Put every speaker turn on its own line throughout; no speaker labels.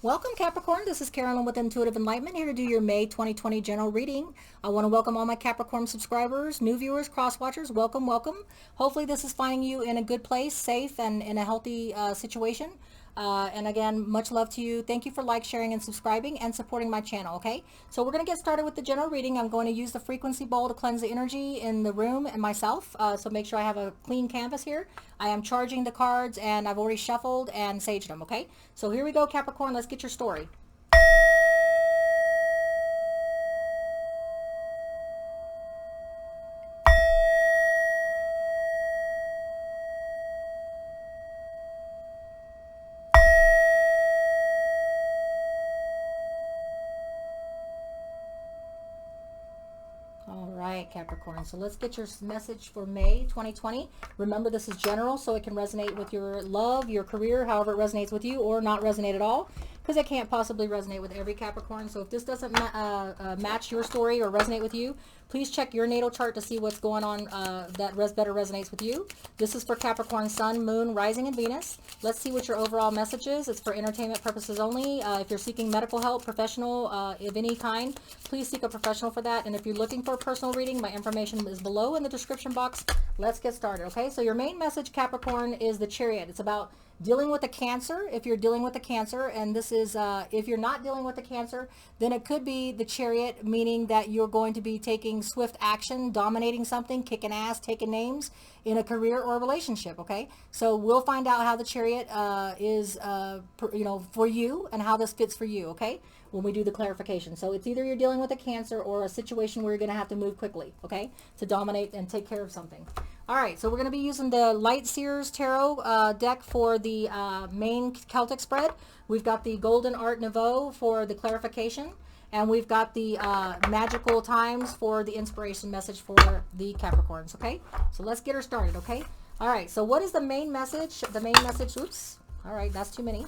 Welcome Capricorn, this is Carolyn with Intuitive Enlightenment, here to do your May 2020 general reading. I want to welcome all my Capricorn subscribers, new viewers, cross watchers. Welcome, welcome. Hopefully this is finding you in a good place, safe, and in a healthy situation. And again, much love to you. Thank you for sharing, and subscribing and supporting my channel, okay? So we're going to get started with the general reading. I'm going to use the frequency bowl to cleanse the energy in the room and myself. So make sure I have a clean canvas here. I am charging the cards and I've already shuffled and saged them, okay? So here we go, Capricorn. Let's get your story. All right, Capricorn. So let's get your message for May 2020. Remember, this is general, so it can resonate with your love, your career, however it resonates with you, or not resonate at all, because it can't possibly resonate with every Capricorn. So if this doesn't match your story or resonate with you, please check your natal chart to see what's going on that better resonates with you. This is for Capricorn Sun, Moon, Rising, and Venus. Let's see what your overall message is. It's for entertainment purposes only. If you're seeking medical help, professional of any kind, please seek a professional for that. And if you're looking for a personal reading, my information is below in the description box. Let's get started, okay? So your main message, Capricorn, is the Chariot. It's about dealing with a Cancer. If you're dealing with a Cancer, and this is if you're not dealing with a Cancer, then it could be the Chariot, meaning that you're going to be taking swift action, dominating something, kicking ass, taking names in a career or a relationship, okay? So we'll find out how the Chariot is for you, and how this fits for you, okay, when we do the clarification. So it's either you're dealing with a Cancer or a situation where you're going to have to move quickly, okay, to dominate and take care of something. All right, so we're going to be using the Light Seers Tarot deck for the main Celtic spread. We've got the Golden Art Nouveau for the clarification, and we've got the Magical Times for the inspiration message for the Capricorns, okay? So let's get her started, okay? All right, so what is the main message? The main message, oops, all right, that's too many.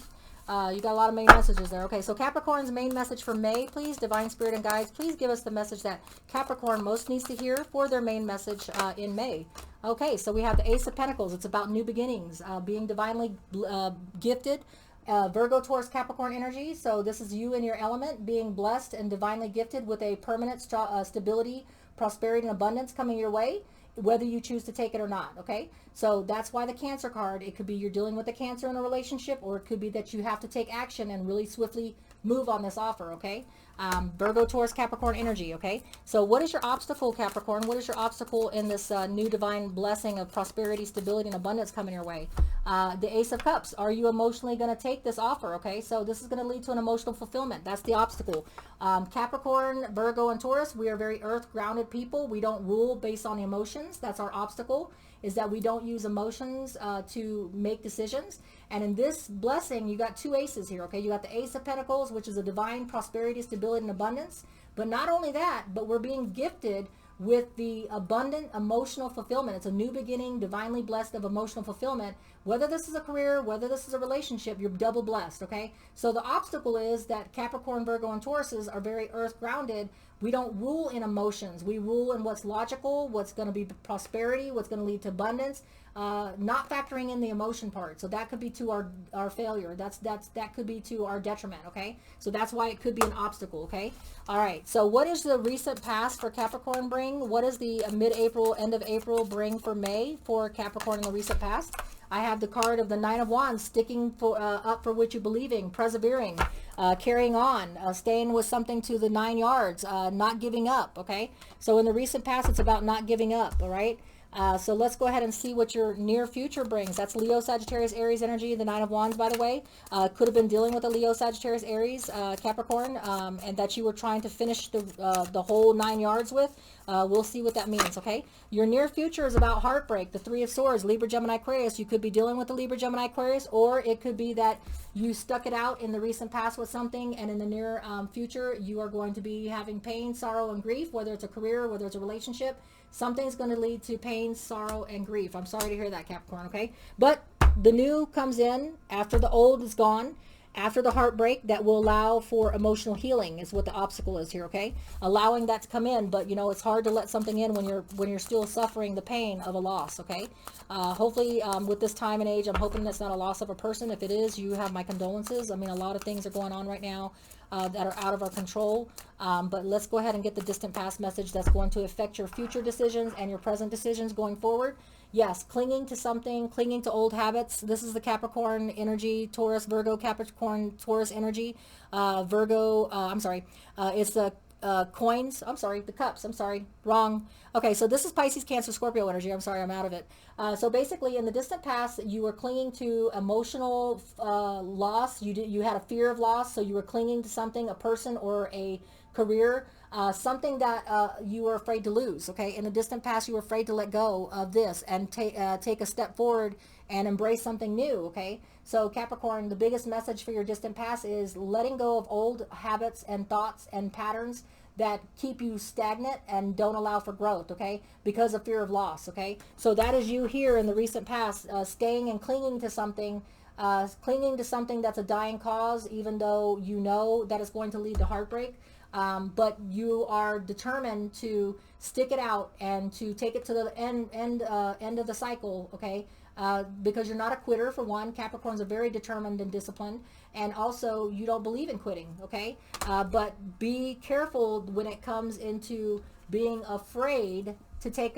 You got a lot of main messages there. Okay, so Capricorn's main message for May, please, Divine Spirit and Guides, please give us the message that Capricorn most needs to hear for their main message in May. Okay, so we have the Ace of Pentacles. It's about new beginnings, being divinely gifted. Virgo, Taurus, Capricorn energy. So this is you in your element, being blessed and divinely gifted with a permanent stability, prosperity, and abundance coming your way, whether you choose to take it or not, okay? So that's why the Cancer card, it could be you're dealing with a Cancer in a relationship, or it could be that you have to take action and really swiftly move on this offer, okay? Virgo, Taurus, Capricorn energy, okay? So what is your obstacle, Capricorn? What is your obstacle in this new divine blessing of prosperity, stability, and abundance coming your way? The Ace of Cups, are you emotionally going to take this offer, okay? So this is going to lead to an emotional fulfillment. That's the obstacle. Capricorn, Virgo, and Taurus, we are very earth-grounded people. We don't rule based on emotions. That's our obstacle, is that we don't use emotions to make decisions. And in this blessing, you got two aces here, okay? You got the Ace of Pentacles, which is a divine prosperity, stability, and abundance. But not only that, but we're being gifted with the abundant emotional fulfillment. It's a new beginning, divinely blessed of emotional fulfillment. Whether this is a career, whether this is a relationship, you're double blessed, okay? So the obstacle is that Capricorn, Virgo, and Tauruses are very earth grounded. We don't rule in emotions. We rule in what's logical, what's going to be prosperity, what's going to lead to abundance, not factoring in the emotion part. So that could be to our failure. That could be to our detriment, okay? So that's why it could be an obstacle, okay? All right, so what is the recent past for Capricorn bring? What is the mid-April, end of April bring for May for Capricorn in the recent past? I have the card of the Nine of Wands, sticking up for what you believe in, persevering, carrying on, staying with something to the 9 yards, not giving up, okay? So in the recent past, it's about not giving up, all right? So let's go ahead and see what your near future brings. That's Leo, Sagittarius, Aries energy, the Nine of Wands, by the way. Could have been dealing with a Leo, Sagittarius, Aries, Capricorn, and that you were trying to finish the whole 9 yards with. We'll see what that means, okay? Your near future is about heartbreak, the Three of Swords, Libra, Gemini, Aquarius. You could be dealing with the Libra, Gemini, Aquarius, or it could be that you stuck it out in the recent past with something, and in the near future, you are going to be having pain, sorrow, and grief, whether it's a career, whether it's a relationship. Something's going to lead to pain, sorrow, and grief. I'm sorry to hear that, Capricorn, okay? But the new comes in after the old is gone, after the heartbreak that will allow for emotional healing is what the obstacle is here, okay? Allowing that to come in, but you know, it's hard to let something in when you're still suffering the pain of a loss, okay? Hopefully, with this time and age, I'm hoping that's not a loss of a person. If it is, you have my condolences. I mean, a lot of things are going on right now that are out of our control, but let's go ahead and get the distant past message that's going to affect your future decisions and your present decisions going forward. Yes, clinging to something, clinging to old habits. This is the Capricorn energy, Taurus, Virgo, Capricorn, Taurus energy. It's the coins. I'm sorry, the cups. I'm sorry, wrong. Okay, so this is Pisces, Cancer, Scorpio energy. I'm sorry, I'm out of it. So basically, in the distant past, you were clinging to emotional loss. You had a fear of loss, so you were clinging to something, a person or a career. Something that you were afraid to lose, okay? In the distant past, you were afraid to let go of this and take a step forward and embrace something new, okay? So Capricorn, the biggest message for your distant past is letting go of old habits and thoughts and patterns that keep you stagnant and don't allow for growth, okay? Because of fear of loss, okay? So that is you here in the recent past, staying and clinging to something that's a dying cause, even though you know that it's going to lead to heartbreak. But you are determined to stick it out and to take it to the end of the cycle, okay? Because you're not a quitter, for one. Capricorns are very determined and disciplined, and also you don't believe in quitting, okay? But be careful when it comes into being afraid to take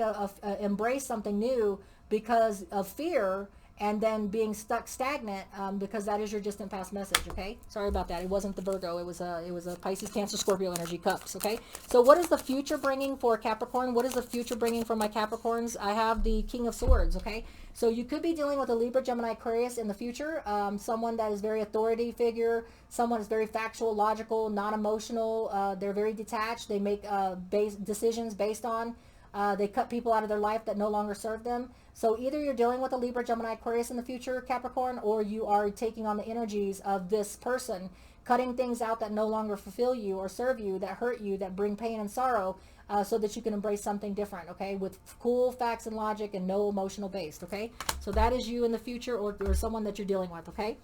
embrace something new because of fear, and then being stuck stagnant, because that is your distant past message, okay? Sorry about that. It wasn't the Virgo. It was a Pisces, Cancer, Scorpio energy cups, okay? So what is the future bringing for Capricorn? What is the future bringing for my Capricorns? I have the King of Swords, okay? So you could be dealing with a Libra, Gemini, Aquarius in the future, someone that is very authority figure, someone is very factual, logical, non-emotional. They're very detached. They make decisions based on they cut people out of their life that no longer serve them. So either you're dealing with a Libra, Gemini, Aquarius in the future, Capricorn, or you are taking on the energies of this person, cutting things out that no longer fulfill you or serve you, that hurt you, that bring pain and sorrow, so that you can embrace something different, okay, with cool facts and logic and no emotional based, okay? So that is you in the future, or someone that you're dealing with, okay?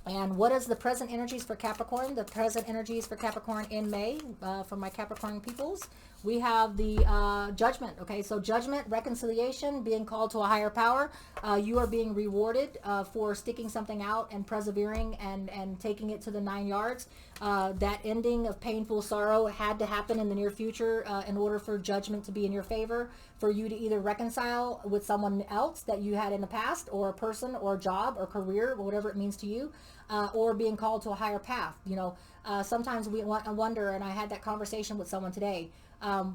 And what is the present energies for Capricorn? The present energies for Capricorn in May, for my Capricorn peoples, we have the Judgment, okay? So Judgment, reconciliation, being called to a higher power. You are being rewarded for sticking something out and persevering and taking it to the 9 yards. That ending of painful sorrow had to happen in the near future in order for Judgment to be in your favor, for you to either reconcile with someone else that you had in the past, or a person, or a job, or career, or whatever it means to you, or being called to a higher path. You know, sometimes we wonder, and I had that conversation with someone today,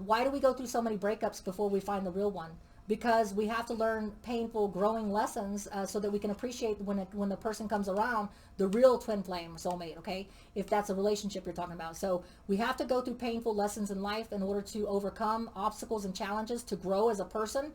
why do we go through so many breakups before we find the real one? Because we have to learn painful growing lessons so that we can appreciate when the person comes around, the real twin flame soulmate, okay? If that's a relationship you're talking about. So we have to go through painful lessons in life in order to overcome obstacles and challenges, to grow as a person,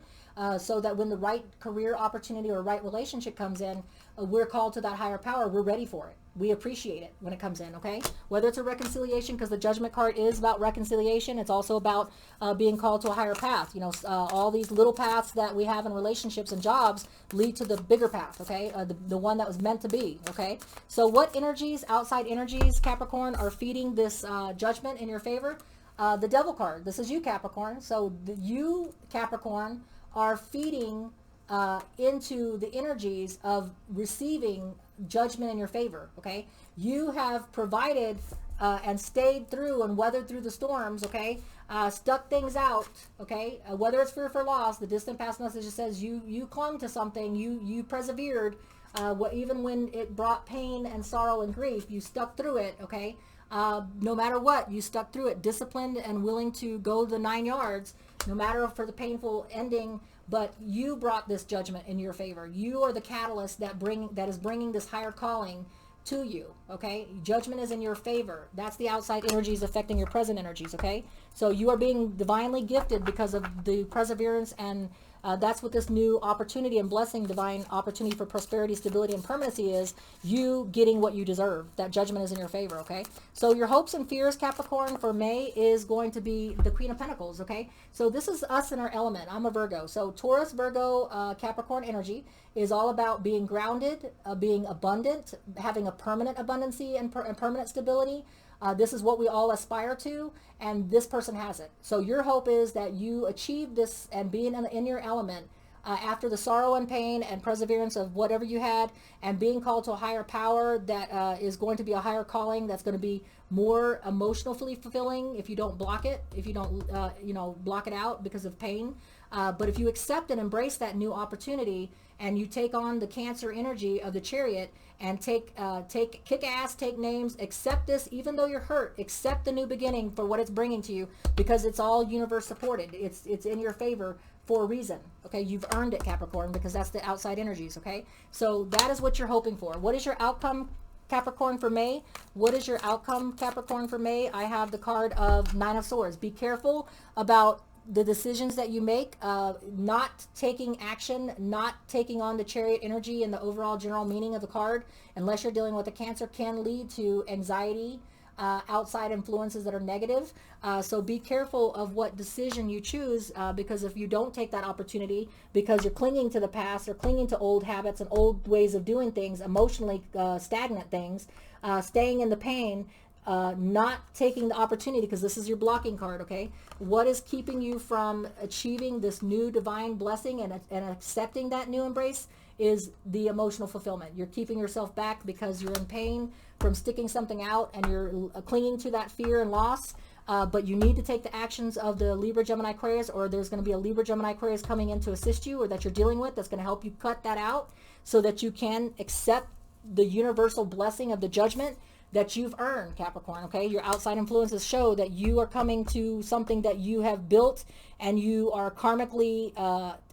so that when the right career opportunity or right relationship comes in, we're called to that higher power. We're ready for it. We appreciate it when it comes in, okay? Whether it's a reconciliation, because the Judgment card is about reconciliation. It's also about being called to a higher path. You know, all these little paths that we have in relationships and jobs lead to the bigger path, okay? The one that was meant to be, okay? So what energies, outside energies, Capricorn, are feeding this Judgment in your favor? The Devil card. This is you, Capricorn. So you, Capricorn, are feeding into the energies of receiving Judgment in your favor, okay? You have provided and stayed through and weathered through the storms, okay? Stuck things out, okay? Whether it's fear for loss, the distant past message says you clung to something, you persevered, even when it brought pain and sorrow and grief, you stuck through it, okay? No matter what, you stuck through it, disciplined and willing to go the 9 yards, no matter for the painful ending. But you brought this Judgment in your favor. You are the catalyst that is bringing this higher calling to you, okay? Judgment is in your favor. That's the outside energies affecting your present energies, okay? So you are being divinely gifted because of the perseverance and That's what this new opportunity and blessing, divine opportunity for prosperity, stability, and permanency is. You getting what you deserve. That judgment is in your favor, okay? So your hopes and fears, Capricorn, for May is going to be the Queen of Pentacles, okay? So this is us in our element. I'm a Virgo. So Taurus, Virgo, Capricorn energy is all about being grounded, being abundant, having a permanent abundancy and permanent stability. This is what we all aspire to, and this person has it. So your hope is that you achieve this and being in your element after the sorrow and pain and perseverance of whatever you had, and being called to a higher power that is going to be a higher calling that's going to be more emotionally fulfilling if you don't block it, if you don't block it out because of pain. But if you accept and embrace that new opportunity, and you take on the Cancer energy of the Chariot and take kick ass, take names, accept this, even though you're hurt, accept the new beginning for what it's bringing to you, because it's all universe supported. It's in your favor for a reason. Okay, you've earned it, Capricorn, because that's the outside energies. Okay, so that is what you're hoping for. What is your outcome, Capricorn, for May? What is your outcome, Capricorn, for May? I have the card of Nine of Swords. Be careful about the decisions that you make, not taking action, not taking on the Chariot energy and the overall general meaning of the card, unless you're dealing with a Cancer, can lead to anxiety, outside influences that are negative. So be careful of what decision you choose, because if you don't take that opportunity, because you're clinging to the past or clinging to old habits and old ways of doing things, emotionally stagnant things, staying in the pain, not taking the opportunity, because this is your blocking card, okay? What is keeping you from achieving this new divine blessing and accepting that new embrace is the emotional fulfillment. You're keeping yourself back because you're in pain from sticking something out, and you're clinging to that fear and loss. But you need to take the actions of the Libra, Gemini, Aquarius, or there's going to be a Libra, Gemini, Aquarius coming in to assist you, or that you're dealing with, that's going to help you cut that out so that you can accept the universal blessing of the judgment that you've earned, Capricorn, okay? Your outside influences show that you are coming to something that you have built and you are karmically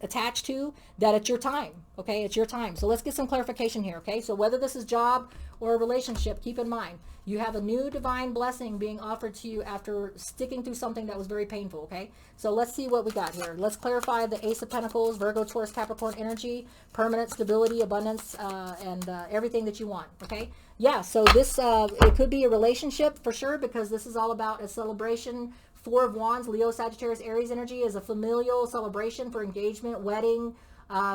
attached to, that it's your time, okay? It's your time. So let's get some clarification here, okay? So whether this is job or a relationship, keep in mind, you have a new divine blessing being offered to you after sticking through something that was very painful, okay? So let's see what we got here. Let's clarify the Ace of Pentacles, Virgo, Taurus, Capricorn energy, permanent stability, abundance, and everything that you want, okay? Yeah, so this, it could be a relationship for sure, because this is all about a celebration. Four of Wands, Leo, Sagittarius, Aries energy is a familial celebration for engagement, wedding,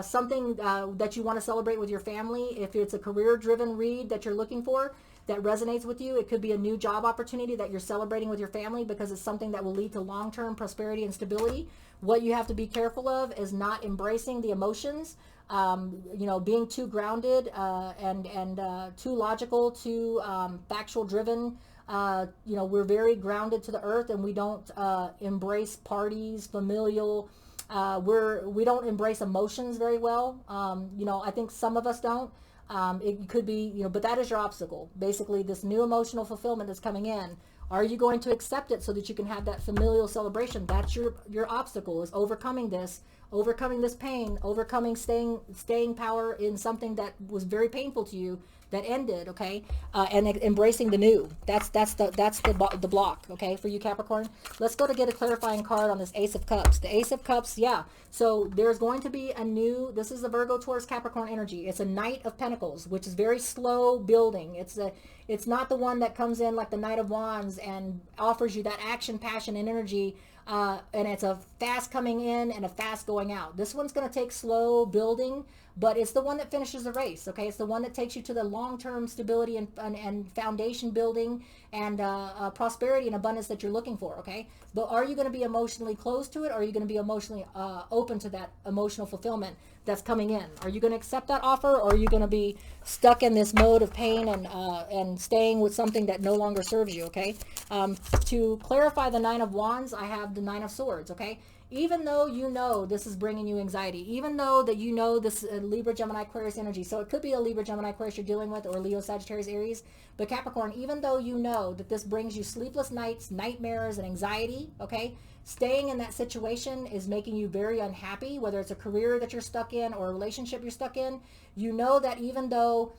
something that you want to celebrate with your family. If it's a career-driven read that you're looking for that resonates with you, it could be a new job opportunity that you're celebrating with your family, because it's something that will lead to long-term prosperity and stability. What you have to be careful of is not embracing the emotions, being too grounded and too logical, too factual driven. We're very grounded to the earth, and we don't embrace parties, familial. We don't embrace emotions very well. I think some of us don't. It could be, but that is your obstacle. Basically, this new emotional fulfillment that's coming in. Are you going to accept it so that you can have that familial celebration? That's your obstacle, is overcoming this pain, overcoming staying power in something that was very painful to you, that ended, okay? And embracing the new. That's the block, okay, for you, Capricorn. Let's go to get a clarifying card on this Ace of Cups. The Ace of Cups, yeah. So there's going to be a new, this is the Virgo, Taurus, Capricorn energy. It's a Knight of Pentacles, which is very slow building. It's not the one that comes in like the Knight of Wands and offers you that action, passion, and energy. And it's a fast coming in and a fast going out. This one's going to take slow building, but it's the one that finishes the race, okay? It's the one that takes you to the long-term stability and foundation building and prosperity and abundance that you're looking for, okay? But are you going to be emotionally close to it, or are you going to be emotionally open to that emotional fulfillment that's coming in? Are you going to accept that offer, or are you going to be stuck in this mode of pain and staying with something that no longer serves you, okay? To clarify the Nine of Wands, I have the Nine of Swords, okay? Even though you know this is bringing you anxiety, even though that you know this Libra, Gemini, Aquarius energy, so it could be a Libra, Gemini, Aquarius you're dealing with, or Leo, Sagittarius, Aries, but Capricorn, even though you know that this brings you sleepless nights, nightmares, and anxiety, okay, staying in that situation is making you very unhappy, whether it's a career that you're stuck in or a relationship you're stuck in. You know that even though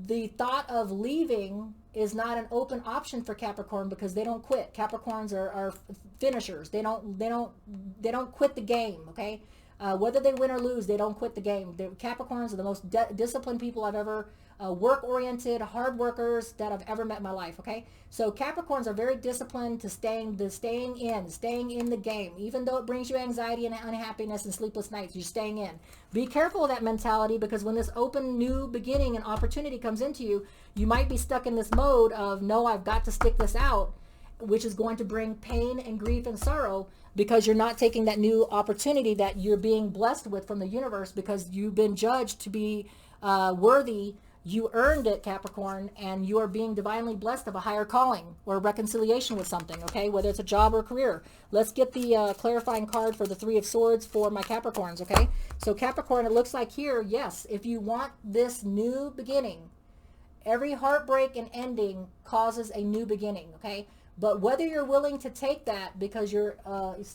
the thought of leaving is not an open option for Capricorn, because they don't quit. Capricorns are finishers. They don't quit the game, okay? Whether they win or lose, they don't quit the game. The Capricorns are the most disciplined people I've ever, work-oriented, hard workers that I've ever met in my life, okay? So Capricorns are very disciplined to staying in the game. Even though it brings you anxiety and unhappiness and sleepless nights, you're staying in. Be careful of that mentality, because when this open new beginning and opportunity comes into you, you might be stuck in this mode of, no, I've got to stick this out, which is going to bring pain and grief and sorrow, because you're not taking that new opportunity that you're being blessed with from the universe, because you've been judged to be worthy. You earned it, Capricorn, and you are being divinely blessed of a higher calling or reconciliation with something, okay, whether it's a job or career. Let's get the clarifying card for the Three of Swords for my Capricorns, okay? So Capricorn, it looks like here, yes, if you want this new beginning, every heartbreak and ending causes a new beginning, okay? But whether you're willing to take that because you're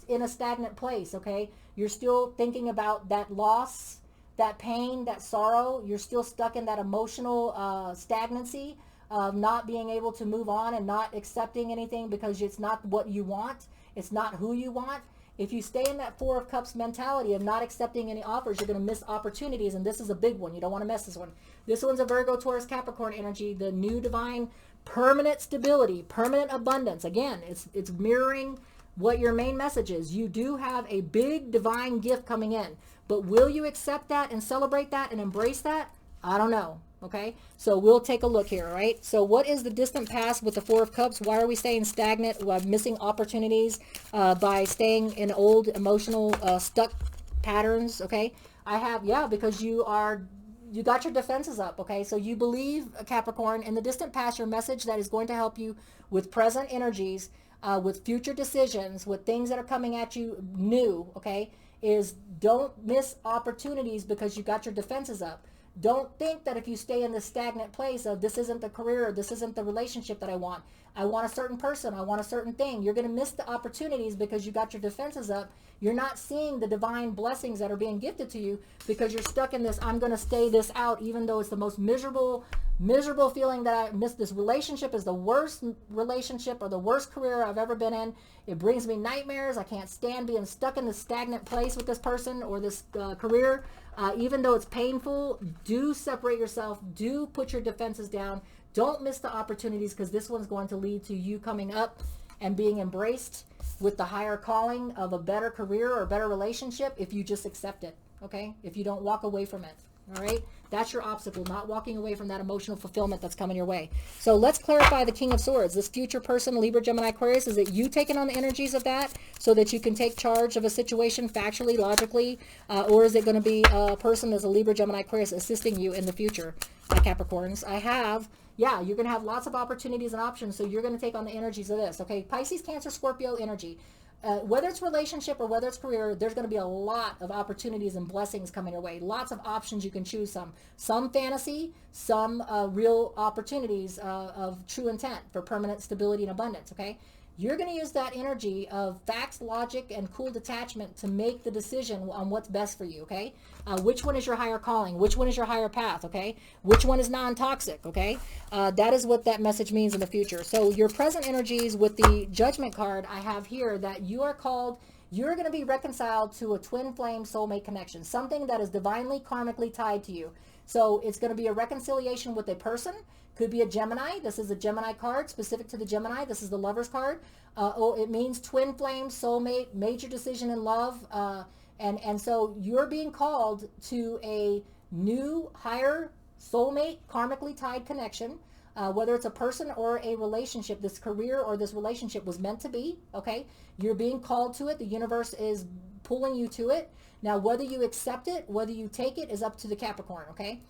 in a stagnant place, okay? You're still thinking about that loss, that pain, that sorrow. You're still stuck in that emotional stagnancy of not being able to move on and not accepting anything because it's not what you want. It's not who you want. If you stay in that Four of Cups mentality of not accepting any offers, you're going to miss opportunities, and this is a big one. You don't want to miss this one. This one's a Virgo, Taurus, Capricorn energy, the new divine permanent stability, permanent abundance. Again, it's mirroring what your main message is. You do have a big divine gift coming in, but will you accept that and celebrate that and embrace that? I don't know. Okay, so we'll take a look here, right? So what is the distant past with the Four of Cups? Why are we staying stagnant, missing opportunities by staying in old emotional stuck patterns? Okay, I have, yeah, because you got your defenses up. Okay, so you believe, Capricorn, in the distant past, your message that is going to help you with present energies, with future decisions, with things that are coming at you new, okay, is don't miss opportunities because you got your defenses up. Don't think that if you stay in this stagnant place of this isn't the career, or this isn't the relationship that I want a certain person, I want a certain thing, you're going to miss the opportunities because you got your defenses up. You're not seeing the divine blessings that are being gifted to you because you're stuck in this, I'm going to stay this out, even though it's the most miserable feeling that I miss. This relationship is the worst relationship or the worst career I've ever been in. It brings me nightmares. I can't stand being stuck in this stagnant place with this person or this career. Even though it's painful, do separate yourself. Do put your defenses down. Don't miss the opportunities, because this one's going to lead to you coming up and being embraced with the higher calling of a better career or a better relationship if you just accept it, okay? If you don't walk away from it, all right? That's your obstacle, not walking away from that emotional fulfillment that's coming your way. So let's clarify the King of Swords. This future person, Libra, Gemini, Aquarius, is it you taking on the energies of that so that you can take charge of a situation factually, logically, or is it going to be a person that's a Libra, Gemini, Aquarius assisting you in the future, Capricorns? Yeah, you're going to have lots of opportunities and options, so you're going to take on the energies of this, okay? Pisces, Cancer, Scorpio energy. Whether it's relationship or whether it's career, there's going to be a lot of opportunities and blessings coming your way. Lots of options you can choose some fantasy, some real opportunities of true intent for permanent stability and abundance, okay? You're going to use that energy of facts, logic, and cool detachment to make the decision on what's best for you, okay? Which one is your higher calling? Which one is your higher path, okay? Which one is non-toxic, okay? That is what that message means in the future. So your present energies with the Judgment card I have here, that you are called, you're going to be reconciled to a twin flame soulmate connection, something that is divinely karmically tied to you. So it's going to be a reconciliation with a person. Could be a Gemini. This is a Gemini card specific to the Gemini. This is the Lover's card. It means twin flame, soulmate, major decision in love. And so you're being called to a new, higher soulmate, karmically tied connection. Whether it's a person or a relationship, this career or this relationship was meant to be, okay? You're being called to it. The universe is pulling you to it. Now, whether you accept it, whether you take it, is up to the Capricorn, okay?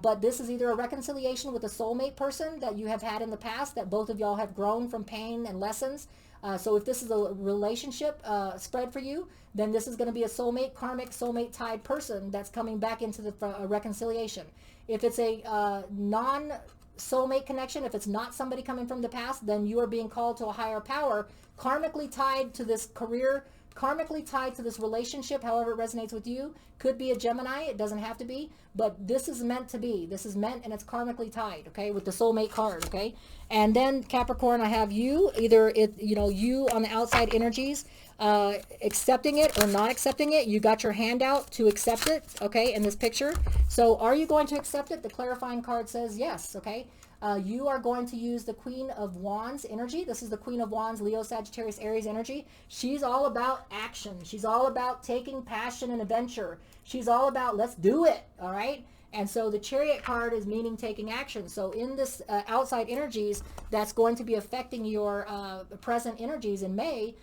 But this is either a reconciliation with a soulmate person that you have had in the past, that both of y'all have grown from pain and lessons. So if this is a relationship spread for you, then this is going to be a soulmate, karmic, soulmate tied person that's coming back into the reconciliation. If it's a non-soulmate connection, if it's not somebody coming from the past, then you are being called to a higher power, karmically tied to this career, karmically tied to this relationship, however it resonates with you. Could be a Gemini, it doesn't have to be, but this is meant to be. This is meant, and it's karmically tied, okay, with the soulmate card, okay? And then Capricorn, I have you, either you on the outside energies, accepting it or not accepting it. You got your hand out to accept it, okay, in this picture. So are you going to accept it? The clarifying card says yes, okay? You are going to use the Queen of Wands energy. This is the Queen of Wands, Leo, Sagittarius, Aries energy. She's all about action. She's all about taking passion and adventure. She's all about let's do it, all right? And so the Chariot card is meaning taking action. So in this outside energies that's going to be affecting your present energies in May,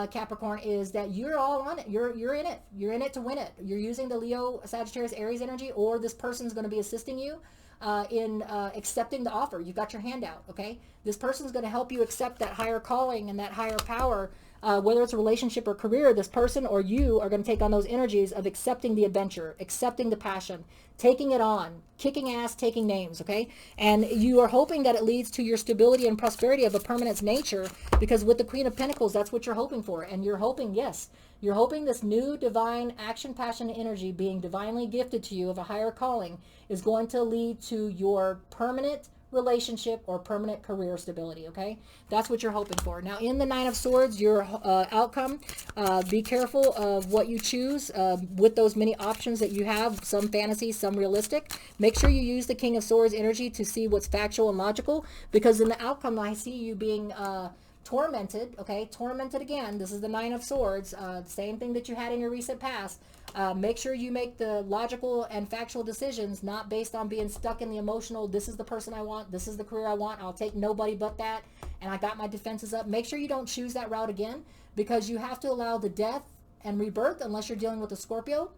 Capricorn, is that you're all on it. You're in it. You're in it to win it. You're using the Leo, Sagittarius, Aries energy, or this person's going to be assisting you in accepting the offer. You've got your hand out, okay? This person's going to help you accept that higher calling and that higher power, whether it's a relationship or career. This person or you are going to take on those energies of accepting the adventure, accepting the passion, taking it on, kicking ass, taking names, okay? And you are hoping that it leads to your stability and prosperity of a permanent nature, because with the Queen of Pentacles, that's what you're hoping for. And you're hoping, yes, you're hoping this new divine action, passion, and energy being divinely gifted to you of a higher calling is going to lead to your permanent relationship or permanent career stability, okay? That's what you're hoping for. Now, in the Nine of Swords, your outcome, be careful of what you choose with those many options that you have, some fantasy, some realistic. Make sure you use the King of Swords energy to see what's factual and logical, because in the outcome, I see you being tormented, okay? Tormented again. This is the Nine of Swords, same thing that you had in your recent past. Make sure you make the logical and factual decisions, not based on being stuck in the emotional, this is the person I want, this is the career I want, I'll take nobody but that, and I got my defenses up. Make sure you don't choose that route again, because you have to allow the death and rebirth unless you're dealing with a Scorpio,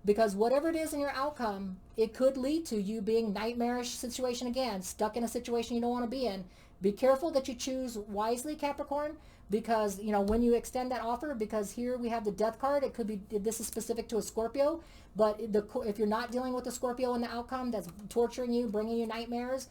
because whatever it is in your outcome, it could lead to you being nightmarish situation again, stuck in a situation you don't want to be in. Be careful that you choose wisely, Capricorn, because, you know, when you extend that offer, because here we have the death card, it could be, this is specific to a Scorpio, but if you're not dealing with a Scorpio in the outcome that's torturing you, bringing you nightmares,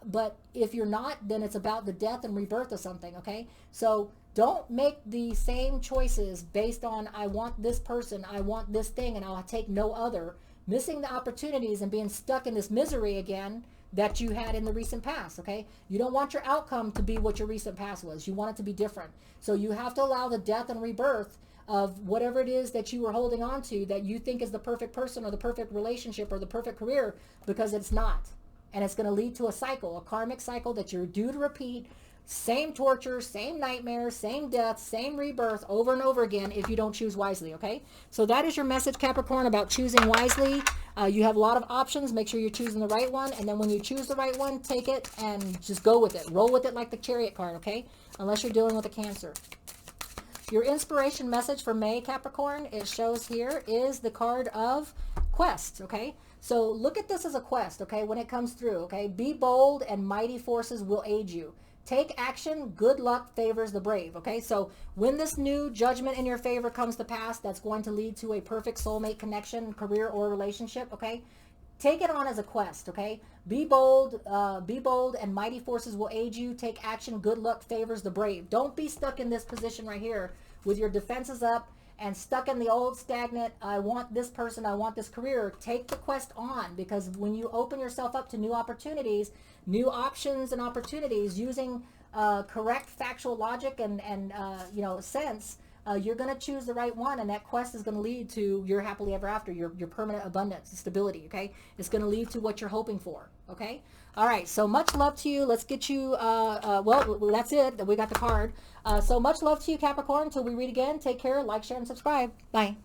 but if you're not, then it's about the death and rebirth of something, okay? So don't make the same choices based on, I want this person, I want this thing, and I'll take no other, missing the opportunities and being stuck in this misery again that you had in the recent past, okay? You don't want your outcome to be what your recent past was. You want it to be different. So you have to allow the death and rebirth of whatever it is that you were holding on to that you think is the perfect person or the perfect relationship or the perfect career, because it's not. And it's going to lead to a cycle, a karmic cycle that you're due to repeat. Same torture, same nightmares, same death, same rebirth over and over again if you don't choose wisely, okay? So that is your message, Capricorn, about choosing wisely. You have a lot of options. Make sure you're choosing the right one. And then when you choose the right one, take it and just go with it. Roll with it like the Chariot card, okay? Unless you're dealing with a Cancer. Your inspiration message for May, Capricorn, it shows here, is the card of quest, okay? So look at this as a quest, okay, when it comes through, okay? Be bold and mighty forces will aid you. Take action, good luck favors the brave, okay? So when this new judgment in your favor comes to pass, that's going to lead to a perfect soulmate connection, career, or relationship, okay? Take it on as a quest, okay? Be bold, and mighty forces will aid you. Take action, good luck favors the brave. Don't be stuck in this position right here with your defenses up and stuck in the old stagnant, I want this person, I want this career. Take the quest on, because when you open yourself up to new opportunities, new options and opportunities using correct factual logic and sense, you're going to choose the right one, and that quest is going to lead to your happily ever after, your permanent abundance, stability, okay? It's going to lead to what you're hoping for, okay? All right, so much love to you. Let's get you, well, that's it. We got the card. So much love to you, Capricorn. Until we read again, take care, like, share, and subscribe. Bye.